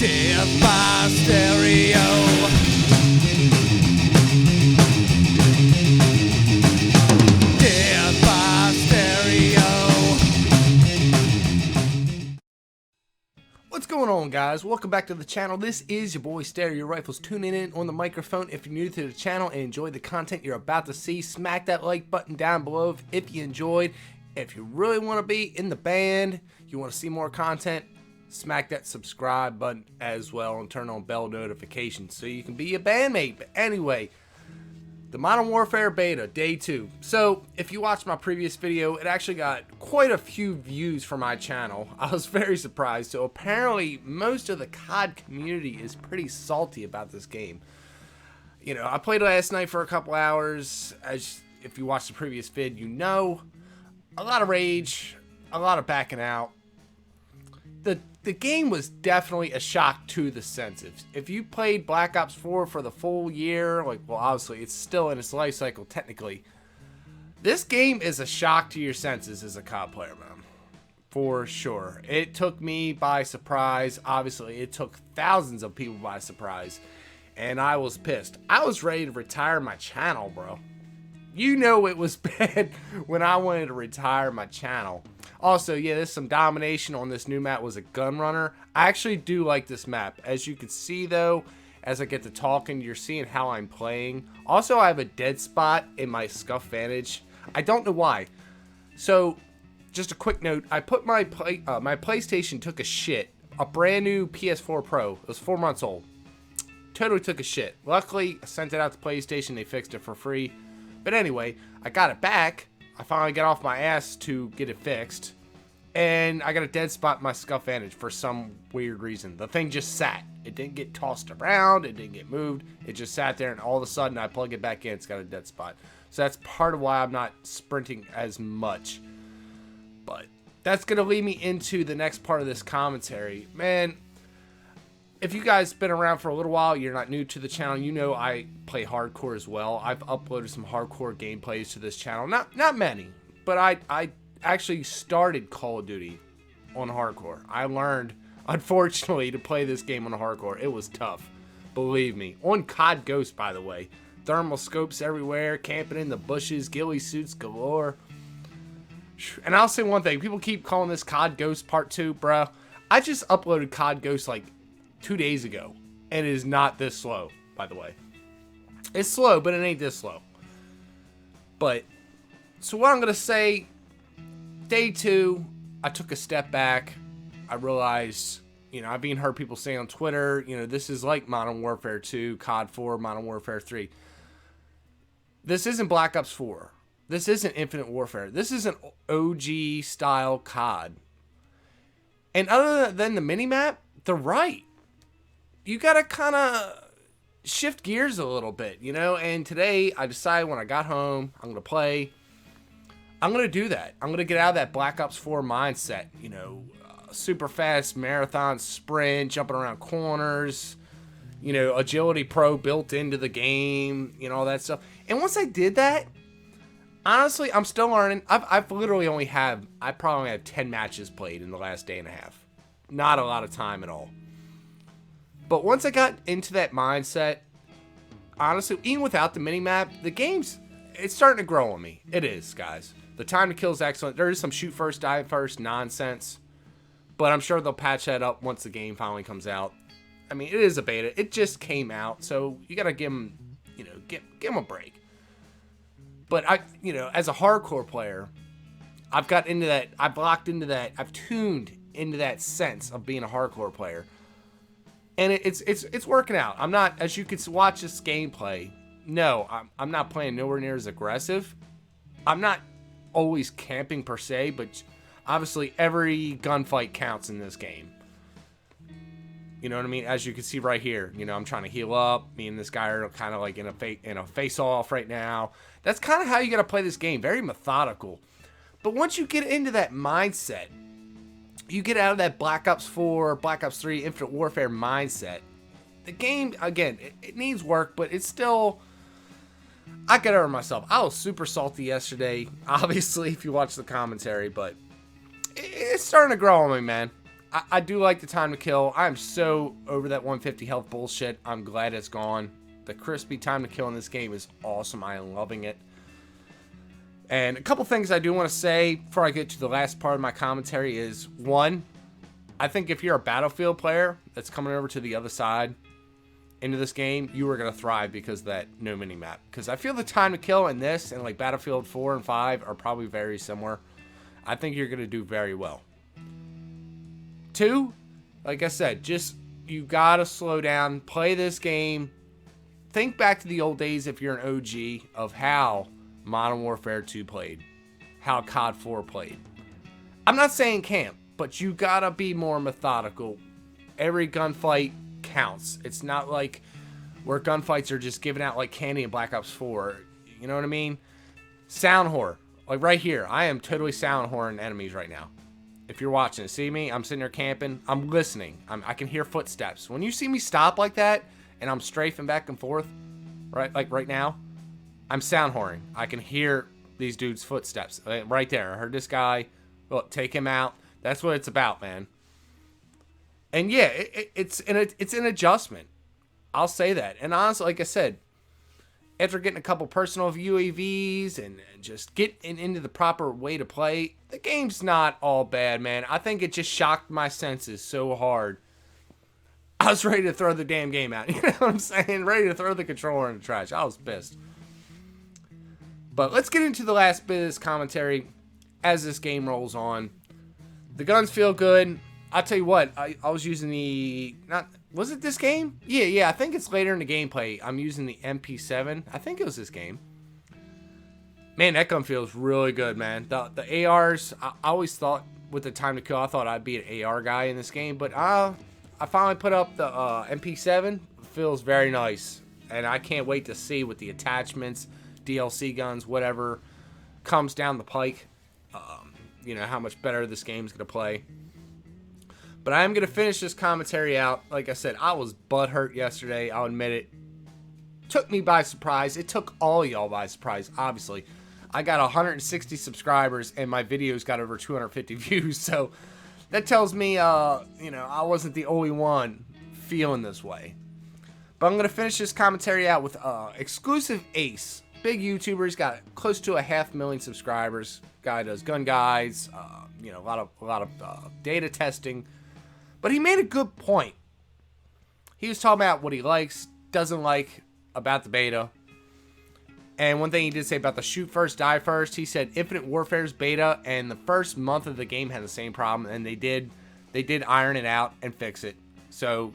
Death by stereo. Death by stereo. What's going on, guys? Welcome back to the channel. This is your boy Stereo Rifles tuning in on the microphone. If you're new to the channel and enjoy the content you're about to see, smack that like button down below if you enjoyed. If you really want to be in the band, you want to see more content, smack that subscribe button as well and turn on bell notifications so you can be a bandmate. But anyway, the Modern Warfare beta, day 2. So, if you watched my previous video, it actually got quite a few views for my channel. I was very surprised. So, apparently, most of the COD community is pretty salty about this game. You know, I played last night for a couple hours. As if you watched the previous vid, you know. A lot of rage, a lot of backing out. The game was definitely a shock to the senses. If you played Black Ops 4 for the full year, like, well, obviously it's still in its life cycle technically. This game is a shock to your senses as a COD player, man. For sure. It took me by surprise. Obviously, it took thousands of people by surprise. And I was pissed. I was ready to retire my channel, bro. You know it was bad when I wanted to retire my channel. Also, yeah, there's some domination on this new map. Was a gun runner. I actually do like this map. As you can see, though, as I get to talking, you're seeing how I'm playing. Also, I have a dead spot in my Scuff Vantage. I don't know why. So, just a quick note. I put my PlayStation took a shit. A brand new PS4 Pro. It was 4 months old. Totally took a shit. Luckily, I sent it out to PlayStation. They fixed it for free. But anyway, I got it back. I finally got off my ass to get it fixed. And I got a dead spot in my Scuff Vantage for some weird reason. The thing just sat. It didn't get tossed around. It didn't get moved. It just sat there, and all of a sudden I plug it back in. It's got a dead spot. So that's part of why I'm not sprinting as much. But that's going to lead me into the next part of this commentary. Man, if you guys been around for a little while, you're not new to the channel, you know I play hardcore as well. I've uploaded some hardcore gameplays to this channel. Not many, but I actually started Call of Duty on hardcore. I learned, unfortunately, to play this game on hardcore. It was tough, believe me. On COD Ghost, by the way. Thermal scopes everywhere, camping in the bushes, ghillie suits galore. And I'll say one thing, people keep calling this COD Ghost Part 2, bro. I just uploaded COD Ghost like 2 days ago, and it is not this slow, by the way. It's slow, but it ain't this slow. But, so what I'm going to say, day 2, I took a step back. I realized, you know, I've been heard people say on Twitter, you know, this is like Modern Warfare 2, COD 4, Modern Warfare 3. This isn't Black Ops 4. This isn't Infinite Warfare. This is an OG style COD. And other than the minimap, they're right. You gotta kind of shift gears a little bit, you know? And today, I decided when I got home, I'm gonna play. I'm gonna do that. I'm gonna get out of that Black Ops 4 mindset, you know? Super fast marathon sprint, jumping around corners, you know, Agility Pro built into the game, you know, all that stuff. And once I did that, honestly, I'm still learning. I've literally only I probably have 10 matches played in the last day and a half. Not a lot of time at all. But once I got into that mindset, honestly, even without the minimap, the game's, it's starting to grow on me. It is, guys. The time to kill is excellent. There is some shoot first, die first nonsense. But I'm sure they'll patch that up once the game finally comes out. I mean, it is a beta. It just came out, so you gotta give them, you know, give them a break. But you know, as a hardcore player, I've got into that, I've locked into that, I've tuned into that sense of being a hardcore player. And it's working out. I'm not, as you can watch this gameplay, no, I'm not playing nowhere near as aggressive. I'm not always camping per se, but obviously every gunfight counts in this game. You know what I mean? As you can see right here, you know, I'm trying to heal up. Me and this guy are kind of like in a face-off right now. That's kind of how you got to play this game. Very methodical. But once you get into that mindset, you get out of that Black Ops 4, Black Ops 3, Infinite Warfare mindset. The game, again, it needs work, but it's still, I get over myself. I was super salty yesterday, obviously, if you watch the commentary, but it's starting to grow on me, man. I do like the time to kill. I'm so over that 150 health bullshit. I'm glad it's gone. The crispy time to kill in this game is awesome. I am loving it. And a couple things I do want to say before I get to the last part of my commentary is, one, I think if you're a Battlefield player that's coming over to the other side into this game, you are going to thrive because of that no mini-map. Because I feel the time to kill in this and like Battlefield 4 and 5 are probably very similar. I think you're going to do very well. Two, like I said, just you got to slow down, play this game. Think back to the old days if you're an OG of how Modern Warfare 2 played, how COD 4 played. I'm not saying camp, but you got to be more methodical. Every gunfight counts. It's not like where gunfights are just giving out like candy in Black Ops 4. You know what I mean? Sound whore. Like right here, I am totally sound whoring enemies right now. If you're watching, see me? I'm sitting there camping. I'm listening. I can hear footsteps. When you see me stop like that, and I'm strafing back and forth, right, like right now, I'm sound whoring. I can hear these dudes' footsteps right there. I heard this guy. Look, take him out. That's what it's about, man. And yeah, it's an adjustment. I'll say that. And honestly, like I said, after getting a couple personal UAVs and just getting into the proper way to play, the game's not all bad, man. I think it just shocked my senses so hard. I was ready to throw the damn game out. You know what I'm saying? Ready to throw the controller in the trash. I was pissed. But let's get into the last bit of this commentary as this game rolls on. The guns feel good. I'll tell you what, I was using the... Was it this game? Yeah, I think it's later in the gameplay. I'm using the MP7. I think it was this game. Man, that gun feels really good, man. The ARs, I always thought with the time to kill, I thought I'd be an AR guy in this game. But I finally put up the MP7. It feels very nice. And I can't wait to see with the attachments, DLC guns, whatever comes down the pike. You know, how much better this game's going to play. But I am going to finish this commentary out. Like I said, I was butthurt yesterday. I'll admit it. Took me by surprise. It took all y'all by surprise, obviously. I got 160 subscribers, and my videos got over 250 views. So that tells me, you know, I wasn't the only one feeling this way. But I'm going to finish this commentary out with Exclusive Ace. Big YouTuber. He's got close to 500,000 subscribers. Guy does gun guides, you know, a lot of data testing. But he made a good point. He was talking about what he likes, doesn't like about the beta. And one thing he did say about the shoot first, die first, he said Infinite Warfare's beta and the first month of the game had the same problem, and they did iron it out and fix it. So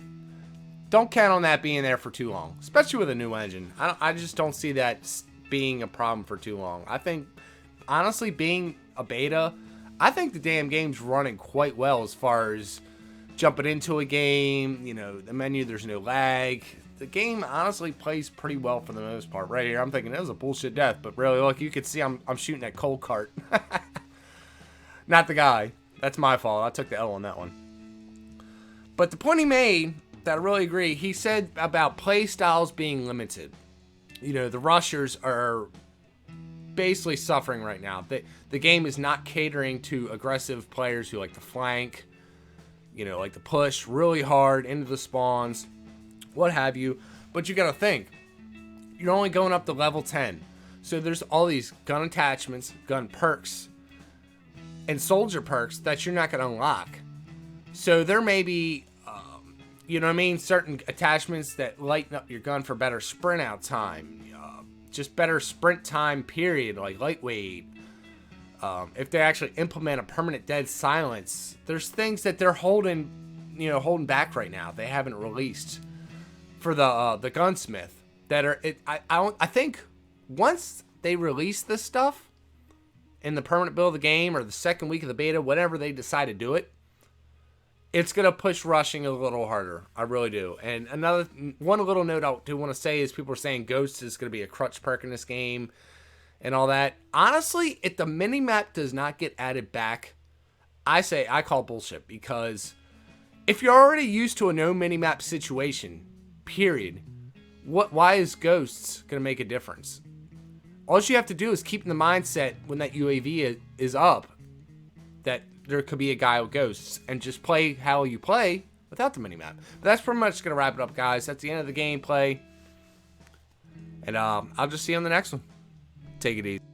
don't count on that being there for too long, especially with a new engine. I just don't see that being a problem for too long. I think, honestly, being a beta, I think the damn game's running quite well as far as jumping into a game, you know, the menu, there's no lag. The game honestly plays pretty well for the most part. Right here, I'm thinking that was a bullshit death, but really, look, you can see I'm shooting at Cold Cart. Not the guy. That's my fault. I took the L on that one. But the point he made, that I really agree, he said about play styles being limited. You know, the rushers are basically suffering right now. The game is not catering to aggressive players who like to flank, you know, like to push really hard into the spawns, what have you. But you gotta think, you're only going up to level 10. So there's all these gun attachments, gun perks, and soldier perks that you're not gonna unlock. So there may be, you know what I mean, certain attachments that lighten up your gun for better sprint out time. Just better sprint time, period, like lightweight. If they actually implement a permanent dead silence, there's things that they're holding back right now. They haven't released for the gunsmith that are. I think once they release this stuff in the permanent build of the game or the second week of the beta, whenever they decide to do it, it's gonna push rushing a little harder. I really do. And one little note I do want to say is people are saying Ghosts is gonna be a crutch perk in this game and all that. Honestly, if the mini-map does not get added back, I call bullshit, because if you're already used to a no mini-map situation, period, why is Ghosts going to make a difference? All you have to do is keep in the mindset when that UAV is up that there could be a guy with ghosts, and just play how you play without the mini-map. But that's pretty much going to wrap it up, guys. That's the end of the gameplay. And I'll just see you on the next one. Take it easy.